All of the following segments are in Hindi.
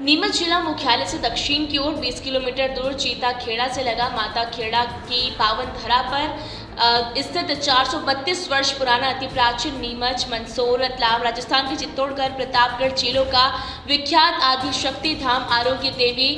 नीमच जिला मुख्यालय से दक्षिण की ओर 20 किलोमीटर दूर चीता खेड़ा से लगा माता खेड़ा की पावन धरा पर स्थित 432 वर्ष पुराना अति प्राचीन नीमच, मंदसौर, रतलाम, राजस्थान के चित्तौड़गढ़, प्रतापगढ़ जिलों का विख्यात आदि शक्ति धाम आरोग्य देवी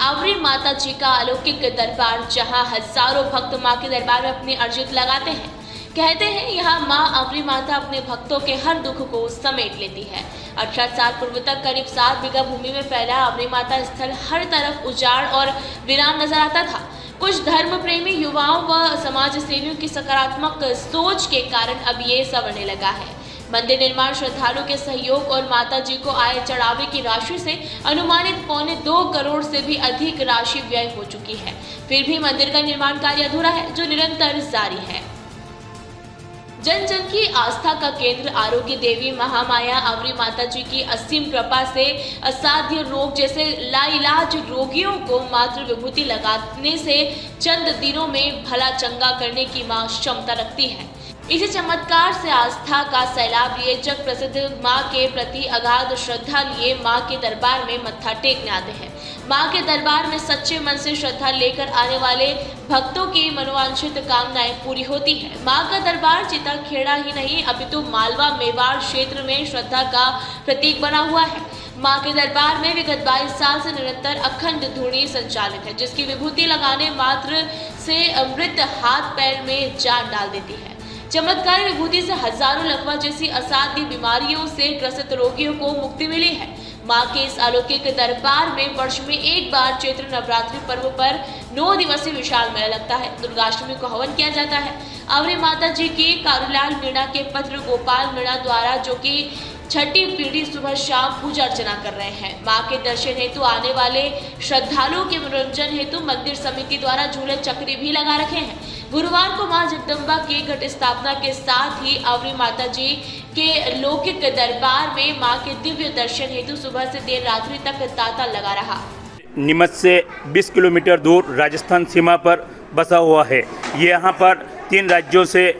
आवरी माता जी का अलौकिक दरबार, जहां हजारों भक्त मां के दरबार में अपनी अर्जित लगाते हैं। कहते हैं यहाँ माँ आवरी माता अपने भक्तों के हर दुख को समेट लेती है। 18 साल पूर्व तक करीब 7 बीघा भूमि में फैला आवरी माता स्थल हर तरफ उजाड़ और वीरान नजर आता था। कुछ धर्म प्रेमी युवाओं व समाज सेवियों की सकारात्मक सोच के कारण अब ये संवरने लगा है। मंदिर निर्माण श्रद्धालुओं के सहयोग और माता जी को आए चढ़ावे की राशि से अनुमानित 2.25 करोड़ से भी अधिक राशि व्यय हो चुकी है। फिर भी मंदिर का निर्माण कार्य अधूरा है, जो निरंतर जारी है। जन जन की आस्था का केंद्र आरोग्य देवी महामाया आवरी माता जी की असीम कृपा से असाध्य रोग जैसे लाइलाज रोगियों को मात्र विभूति लगाने से चंद दिनों में भला चंगा करने की मां क्षमता रखती है। इसी चमत्कार से आस्था का सैलाब लिए जग प्रसिद्ध मां के प्रति अगाध श्रद्धा लिए मां के दरबार में मत्था टेकने आते हैं। मां के दरबार में सच्चे मन से श्रद्धा लेकर आने वाले भक्तों की मनोवांछित कामनाएं पूरी होती है। मां का दरबार चीता खेड़ा ही नहीं अपितु मालवा मेवाड़ क्षेत्र में श्रद्धा का प्रतीक बना हुआ है। मां के दरबार में विगत 22 साल से निरंतर अखंड धूनी संचालित है, जिसकी विभूति लगाने मात्र से अमृत हाथ पैर में जान डाल देती है। चमत्कारी विभूति से हजारों लकवा जैसी असाध्य बीमारियों से ग्रसित रोगियों को मुक्ति मिली है। मां के इस अलौकिक दरबार में वर्ष में एक बार चैत्र नवरात्रि पर्व पर 9 दिवसीय विशाल मेला लगता है। दुर्गाष्टमी को हवन किया जाता है। आवरी माता जी की कारूलाल मीणा के पुत्र गोपाल मीणा द्वारा, जो कि छठी पीढ़ी, सुबह शाम पूजा अर्चना कर रहे हैं। मां के दर्शन हेतु आने वाले श्रद्धालुओं के मनोरंजन हेतु मंदिर समिति द्वारा झूले चक्री भी लगा रखे हैं। गुरुवार को मां जगदम्बा की घट स्थापना के साथ ही आवरी माता जी के लौकिक दरबार में मां के दिव्य दर्शन हेतु सुबह से देर रात्रि तक तांता लगा रहा। नीमच से 20 किलोमीटर दूर राजस्थान सीमा पर बसा हुआ है। ये यहाँ पर 3 राज्यों से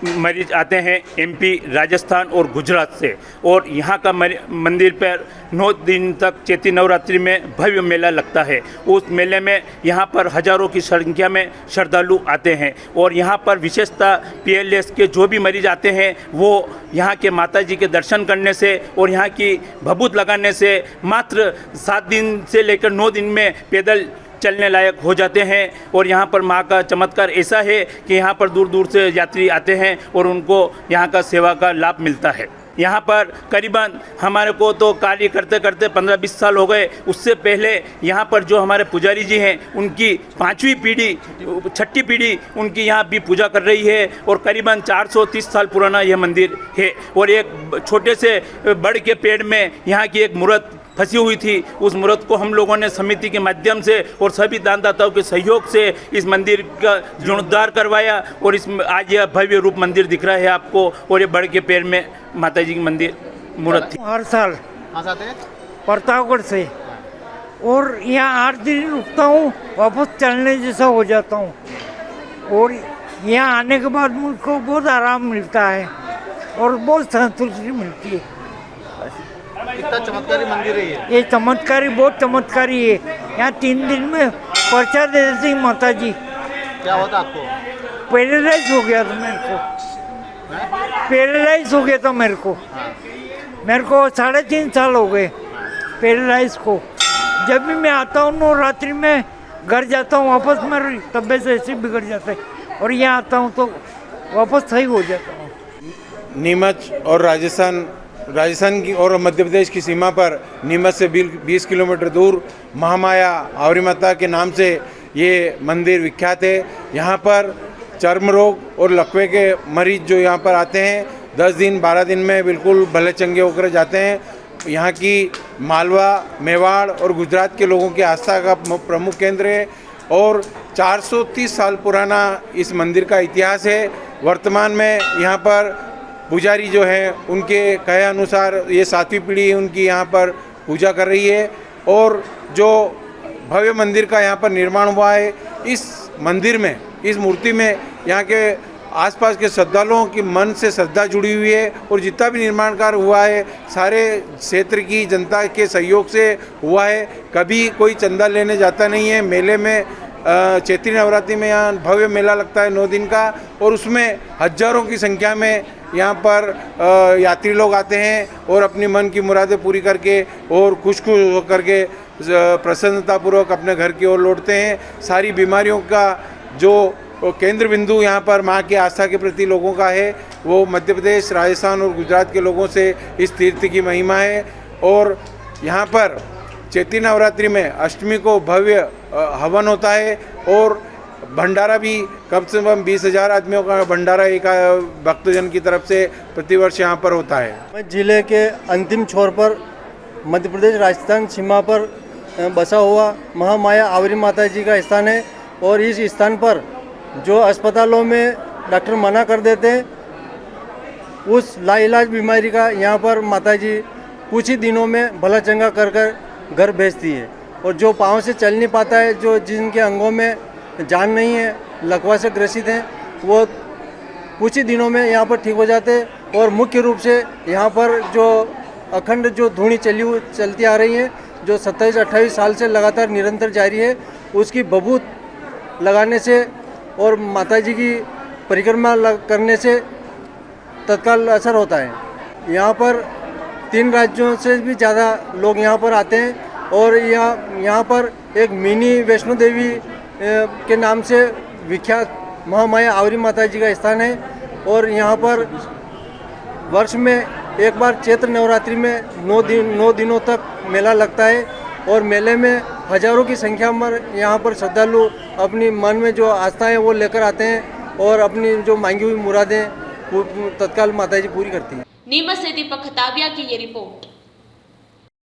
मरीज आते हैं, एमपी, राजस्थान और गुजरात से। और यहाँ का मंदिर पर 9 दिन तक चैती नवरात्रि में भव्य मेला लगता है। उस मेले में यहाँ पर हजारों की संख्या में श्रद्धालु आते हैं। और यहाँ पर विशेषता PLS के जो भी मरीज आते हैं वो यहाँ के माता जी के दर्शन करने से और यहाँ की भभूत लगाने से मात्र 7 दिन से लेकर 9 दिन में पैदल चलने लायक हो जाते हैं। और यहाँ पर माँ का चमत्कार ऐसा है कि यहाँ पर दूर दूर से यात्री आते हैं और उनको यहाँ का सेवा का लाभ मिलता है। यहाँ पर करीबन हमारे को तो कार्य करते करते 15-20 साल हो गए। उससे पहले यहाँ पर जो हमारे पुजारी जी हैं उनकी 5वीं पीढ़ी, 6ठी पीढ़ी उनकी यहाँ भी पूजा कर रही है। और करीबन 430 साल पुराना यह मंदिर है। और एक छोटे से बड़ के पेड़ में यहाँ की एक मूर्त फंसी हुई थी। उस मूर्त को हम लोगों ने समिति के माध्यम से और सभी दानदाताओं के सहयोग से इस मंदिर का जीर्णोद्धार करवाया। और इस आज यह भव्य रूप मंदिर दिख रहा है आपको। और ये बड़ के पेड़ में माता जी की मंदिर मूर्त थी। हर साल आते हैं प्रतापगढ़ से, और यहाँ 8 दिन रुकता हूँ, वापस चलने जैसा हो जाता हूँ। और यहाँ आने के बाद मुझको बहुत आराम मिलता है और बहुत संतुष्टि मिलती है। कितना चमत्कारी मंदिर है ये चमत्कारी, बहुत चमत्कारी है। यहाँ 3 दिन में पर्चा दे देती माता जी। क्या होता आपको? पैरालाइज हो गया था मेरे को, पैरालाइज हो गया था मेरे को। मेरे को 3.5 साल हो गए पैरालाइज को। जब भी मैं आता हूँ नवरात्रि में घर जाता हूँ, वापस मेरी तबीयत ऐसे बिगड़ जाता है और यहाँ आता हूँ तो वापस सही हो जाता हूँ। नीमच और राजस्थान की और मध्य प्रदेश की सीमा पर नीमच से 20 किलोमीटर दूर महामाया आवरी माता के नाम से ये मंदिर विख्यात है। यहाँ पर चर्म रोग और लकवे के मरीज जो यहाँ पर आते हैं 10 दिन 12 दिन में बिल्कुल भले चंगे होकर जाते हैं। यहाँ की मालवा, मेवाड़ और गुजरात के लोगों की आस्था का प्रमुख केंद्र है। और 430 साल पुराना इस मंदिर का इतिहास है। वर्तमान में यहाँ पर पुजारी जो हैं उनके कहे अनुसार ये 7वीं पीढ़ी उनकी यहाँ पर पूजा कर रही है। और जो भव्य मंदिर का यहाँ पर निर्माण हुआ है, इस मंदिर में, इस मूर्ति में यहाँ के आसपास के श्रद्धालुओं की मन से श्रद्धा जुड़ी हुई है और जितना भी निर्माण कार्य हुआ है सारे क्षेत्र की जनता के सहयोग से हुआ है। कभी कोई चंदा लेने जाता नहीं है। मेले में चैत्री नवरात्रि में यहाँ भव्य मेला लगता है 9 दिन का और उसमें हजारों की संख्या में यहाँ पर यात्री लोग आते हैं और अपनी मन की मुरादें पूरी करके और खुश होकर के प्रसन्नतापूर्वक अपने घर की ओर लौटते हैं। सारी बीमारियों का जो केंद्र बिंदु यहाँ पर माँ की आस्था के प्रति लोगों का है वो मध्य प्रदेश, राजस्थान और गुजरात के लोगों से इस तीर्थ की महिमा है। और यहाँ पर चैत्री नवरात्रि में अष्टमी को भव्य हवन होता है और भंडारा भी कम से कम 20,000 आदमियों का भंडारा एक भक्तजन की तरफ से प्रतिवर्ष यहाँ पर होता है। जिले के अंतिम छोर पर मध्य प्रदेश राजस्थान सीमा पर बसा हुआ महामाया आवरी माता जी का स्थान है और इस स्थान पर जो अस्पतालों में डॉक्टर मना कर देते हैं उस लाइलाज बीमारी का यहाँ पर माता जी कुछ ही दिनों में भला चंगा कर कर घर भेजती है। और जो पाँव से चल नहीं पाता है, जो जिनके अंगों में जान नहीं है, लकवा से ग्रसित हैं, वो कुछ ही दिनों में यहाँ पर ठीक हो जाते हैं। और मुख्य रूप से यहाँ पर जो अखंड जो धूनी चलती आ रही है जो 27-28 साल से लगातार निरंतर जारी है, उसकी बबूत लगाने से और माताजी की परिक्रमा करने से तत्काल असर होता है। यहाँ पर 3 राज्यों से भी ज़्यादा लोग यहाँ पर आते हैं और यहाँ पर एक मिनी वैष्णो देवी के नाम से विख्यात महामाया आवरी माता जी का स्थान है। और यहाँ पर वर्ष में एक बार चैत्र नवरात्रि में 9 दिनों तक मेला लगता है और मेले में हजारों की संख्या में यहाँ पर श्रद्धालु अपनी मन में जो आस्था है वो लेकर आते हैं और अपनी जो मांगी हुई मुरादें तत्काल माताजी पूरी करती हैं। नीमच से दीपक खताबिया की ये रिपोर्ट।